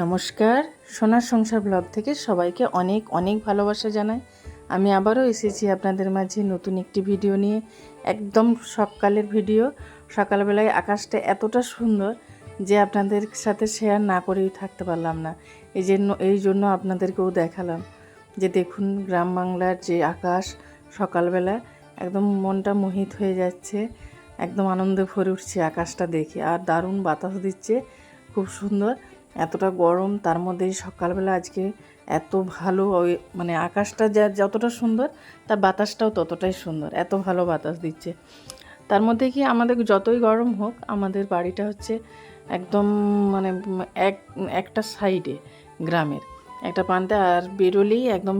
নমস্কার, সোনার সংসার ব্লগ থেকে সবাইকে অনেক অনেক ভালোবাসা জানাই। আমি আবারও এসেছি আপনাদের মাঝে নতুন একটি ভিডিও নিয়ে। একদম সকালের ভিডিও। সকালবেলায় আকাশটা এতটা সুন্দর যে আপনাদের সাথে শেয়ার না করেই থাকতে পারলাম না। এই জন্য আপনাদেরকেও দেখালাম যে দেখুন গ্রাম বাংলার যে আকাশ সকালবেলা একদম মনটা মোহিত হয়ে যাচ্ছে। একদম আনন্দে ভরে উঠছে আকাশটা দেখে, আর দারুণ বাতাস দিচ্ছে, খুব সুন্দর। এতটা গরম, তার মধ্যে সকালবেলা আজকে এত ভালো মানে আকাশটা যতটা সুন্দর তার বাতাসটাও ততটাই সুন্দর, এত ভালো বাতাস দিচ্ছে। তার মধ্যে কি আমাদের যতই গরম হোক, আমাদের বাড়িটা হচ্ছে একদম মানে একটা সাইডে গ্রামের একটা প্রান্তে, আর বেরোলেই একদম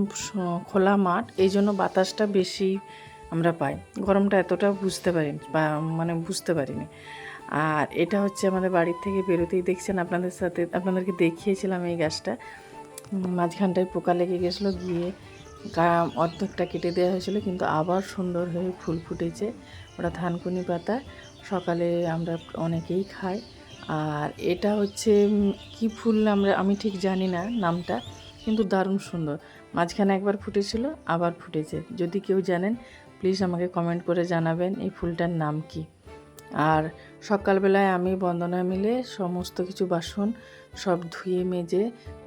খোলা মাঠ, এই জন্য বাতাসটা বেশি আমরা পাই। গরমটা এতটা বুঝতে পারিনি। আর এটা হচ্ছে আমাদের বাড়ির থেকে বেরোতেই দেখছেন, আপনাদেরকে দেখিয়েছিলাম এই গাছটা মাঝখানটায় পোকা লেগে গেছিলো, গিয়ে অর্ধেকটা কেটে দেওয়া হয়েছিল, কিন্তু আবার সুন্দর হয়ে ফুল ফুটেছে। ওটা থানকুনি পাতা, সকালে আমরা অনেকেই খাই। আর এটা হচ্ছে কি ফুল আমি ঠিক জানি না নামটা, কিন্তু দারুণ সুন্দর। মাঝখানে একবার ফুটেছিল, আবার ফুটেছে। যদি কেউ জানেন প্লিজ আমাকে কমেন্ট করে জানাবেন এই ফুলটার নাম কি। আর সকালবেলায় আমি বন্দনা মিলে সমস্ত কিছু বাসন সব ধুয়ে মেজে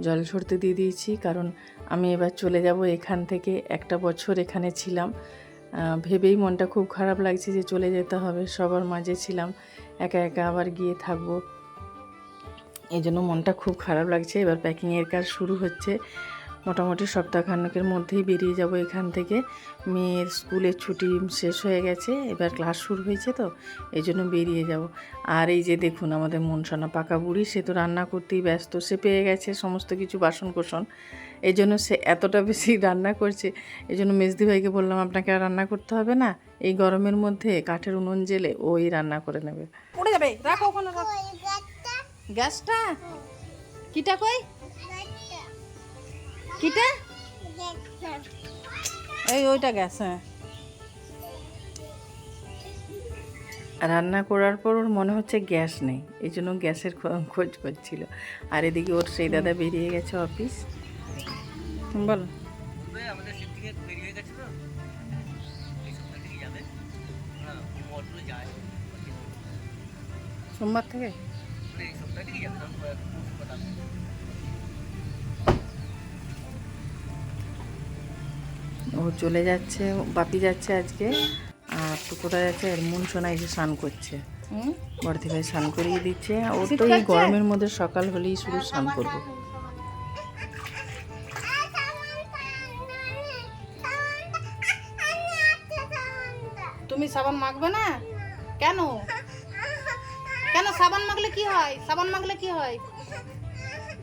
জল ঝরতে দিয়ে দিয়েছি, কারণ আমি এবার চলে যাব এখান থেকে। একটা বছর এখানে ছিলাম, ভেবেই মনটা খুব খারাপ লাগছে যে চলে যেতে হবে। সবার মাঝে ছিলাম, একা একা আবার গিয়ে থাকবো, এই জন্য মনটা খুব খারাপ লাগছে। এবার প্যাকিংয়ের কাজ শুরু হচ্ছে, মোটামুটি সপ্তাহখানেকের মধ্যেই বেরিয়ে যাব এখান থেকে। মেয়ের স্কুলের ছুটি শেষ হয়ে গেছে, এবার ক্লাস শুরু হয়েছে, তো এই জন্য বেরিয়ে যাব। আর এই যে দেখুন আমাদের মনসানা পাকা বুড়ি, সে তো রান্না করতেই ব্যস্ত, সে পেয়ে গেছে সমস্ত কিছু বাসন কোসন, এই জন্য সে এতটা বেশি রান্না করছে। এই জন্য মেজদি ভাইকে বললাম আপনাকে আর রান্না করতে হবে না, এই গরমের মধ্যে কাঠের উনুন জেলে ওই রান্না করে নেবে। পড়ে যাবে, রাখো ওখানে, গ্যাসটা কিটা কই কিটা এই ওইটা গ্যাস। হ্যাঁ, রান্না করার পর ওর মনে হচ্ছে গ্যাস নেই, এই জন্য গ্যাসের খোঁজ করছিল। আর এদিকে ওর সেই দাদা বেরিয়ে গেছে অফিস। বল, সোমবার থেকে ও চলে যাচ্ছে, বাপি যাচ্ছে আজকে, আর টুকুটা যাচ্ছে, আর মুনসোনা এসে স্নান করছে। বড়দি ভাই স্নান করিয়ে দিচ্ছে। ও তো এই গরমের মধ্যে সকাল হলেই শুধু স্নান করবো। তুমি সাবান মাখবে না কেন? কেন সাবান মাখলে কি হয়? সাবান মাখলে কি হয়?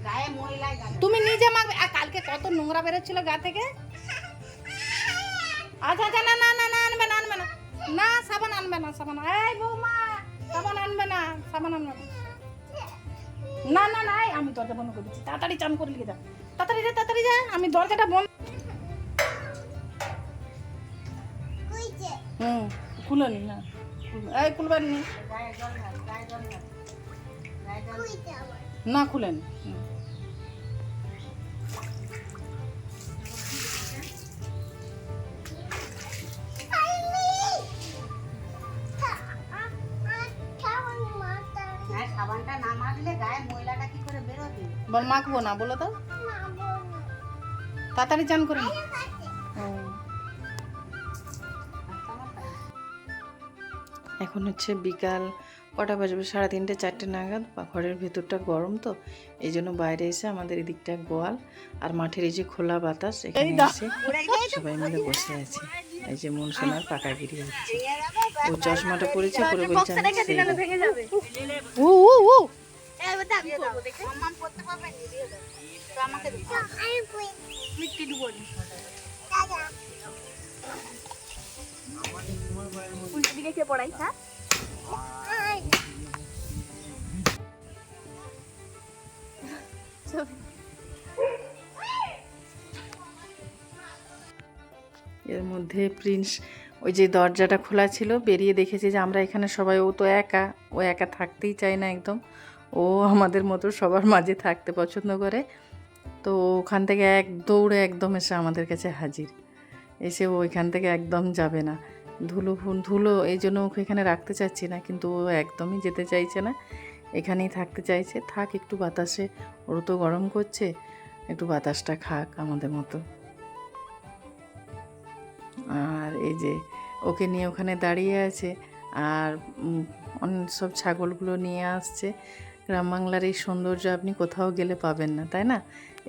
গায়ে ময়লা, তুমি নিজে মাখবে। আর কালকে কত নোংরা বেরোচ্ছিল গা থেকে। আচ্ছা আচ্ছা, না না না না, আনবে না আনবে না, না সাবান আনবে না, সাবান, এই বৌমা সাবান আনবে না, সাবান আনবে না, না না না, আমি দরজা বন্ধ করে দিচ্ছি, তাড়াতাড়ি চান করে লিখে যা, তাড়াতাড়ি যা, আমি দরজাটা বন্ধ। খুলে নি না, এই খুলবেন নি না, খুলেন। সাবানটা না মাখলে গায়ে ময়লাটা কি করে বেরোবে? বল মাখবো না, বলো তো, তাড়াতাড়ি চান করে। এখন হচ্ছে বিকাল কটা বাজবে, 3:30 4টে নাগাদ। ঘরের ভেতরটা গরম, তো এই জন্য বাইরে এসে আমাদের এদিকটা গোয়াল আর মাঠের এই যে খোলা বাতাস, এখানে এসে সবাই মিলে বসে আছে। এই যে মনসোনার পাকাগিরি হচ্ছে, ও চশমাটা পরেছে, পরে বলছে এর মধ্যে প্রিন্স ওই যে দরজাটা খোলা ছিল, বেরিয়ে দেখেছে যে আমরা এখানে সবাই, ও তো একা, ও একা থাকতেই চায় না একদম। ও আমাদের মতো সবার মাঝে থাকতে পছন্দ করে। তো ওখান থেকে এক দৌড়ে একদম এসে আমাদের কাছে হাজির, এসে ও ওইখান থেকে একদম যাবে না। ধুলো এই জন্য ওকে এখানে রাখতে চাচ্ছি না, কিন্তু ও একদমই যেতে চাইছে না, এখানেই থাকতে চাইছে। থাক একটু বাতাসে, ওর তো গরম করছে, একটু বাতাসটা খাক আমাদের মতো। আর এই যে ওকে নিয়ে ওখানে দাঁড়িয়ে আছে, আর অনেক সব ছাগলগুলো নিয়ে আসছে। গ্রাম বাংলার এই সৌন্দর্য আপনি কোথাও গেলে পাবেন না, তাই না?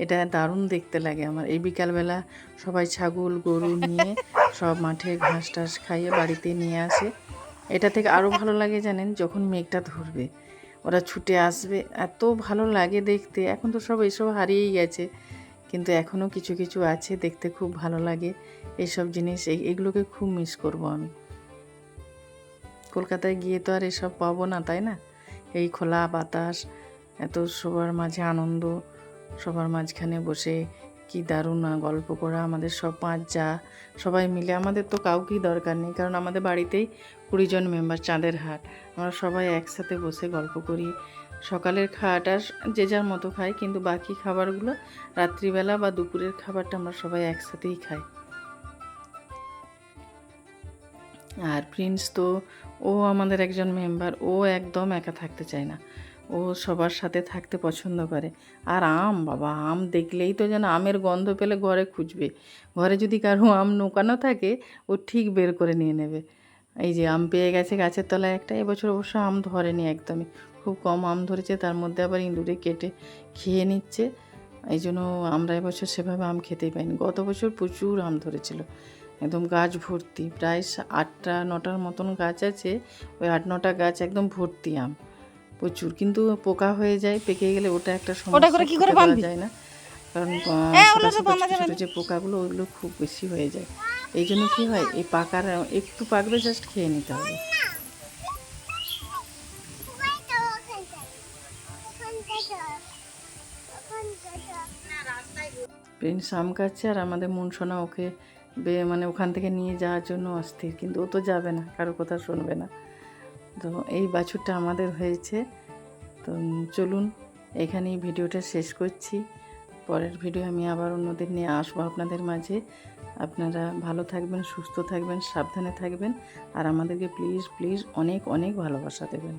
এটা দারুণ দেখতে লাগে আমার। এই বিকালবেলা সবাই ছাগল গরু নিয়ে সব মাঠে ঘাস টাস খাইয়ে বাড়িতে নিয়ে আসে। এটা থেকে আরও ভালো লাগে জানেন, যখন মেঘটা ধরবে ওরা ছুটে আসবে, এত ভালো লাগে দেখতে। এখন তো সব এসব হারিয়েই গেছে, কিন্তু এখনও কিছু কিছু আছে, দেখতে খুব ভালো লাগে এইসব জিনিস। এগুলোকে খুব মিস করব আমি। কলকাতায় গিয়ে তো আর এসব পাবো না, তাই না? এই খোলা বাতাস, এত সবার মাঝে আনন্দ, সবার মাঝখানে বসে কি দারুণ গল্প করা। আমাদের সব 5 যা সবাই মিলে, আমাদের তো কাউকেই দরকার নেই, কারণ আমাদের বাড়িতেই 20 জন মেম্বার, চাঁদের হাট। আমরা সবাই একসাথে বসে গল্প করি। সকালের খাওয়াটা যে যার মতো খাই, কিন্তু বাকি খাবারগুলো রাত্রিবেলা বা দুপুরের খাবারটা আমরা সবাই একসাথেই খাই। আর প্রিন্স তো ও আমাদের একজন মেম্বার, ও একদম একা থাকতে চায় না, ও সবার সাথে থাকতে পছন্দ করে। আর আম, বাবা আম দেখলেই তো যেন আমের গন্ধ পেলে ঘরে খুঁজবে। ঘরে যদি কারো আম নোকানো থাকে ও ঠিক বের করে নিয়ে নেবে। এই যে আম পেয়ে গেছে গাছের তলায় একটা। এবছর অবশ্য আম ধরেনি একদমই, খুব কম আম ধরেছে, তার মধ্যে আবার ইঁদুরে কেটে খেয়ে নিচ্ছে। এই জন্য আমরা এবছর সেভাবে আম খেতেই পাইনি। গত বছর প্রচুর আম ধরেছিল, একদম গাছ ভর্তি, প্রায় 8টা 9টার মতন গাছ আছে। ওই 8-9টা গাছ একদম ভর্তি আম, প্রচুর। কিন্তু পোকা হয়ে যায় পেকে গেলে, ওটা একটা সমস্যা, খেতে পারা যায় না। কারণ ছোটো যে পোকাগুলো ওইগুলো খুব বেশি হয়ে যায়। এই জন্য কী হয়, এই পাকার একটু পাকবে জাস্ট খেয়ে নিতে হবে। প্রিন্স আম খাচ্ছে, আর আমাদের মুনসোনা ওকে মানে ওখান থেকে নিয়ে যাওয়ার জন্য অস্থির, কিন্তু ও তো যাবে না, কারো কথা শুনবে না। তো এই বাছুরটা আমাদের হয়েছে। তো চলুন এখানেই ভিডিওটা শেষ করছি। পরের ভিডিও আমি আবার অন্যদিন নিয়ে আসবো আপনাদের মাঝে। আপনারা ভালো থাকবেন, সুস্থ থাকবেন, সাবধানে থাকবেন, আর আমাদেরকে প্লিজ প্লিজ অনেক অনেক ভালোবাসা দেবেন।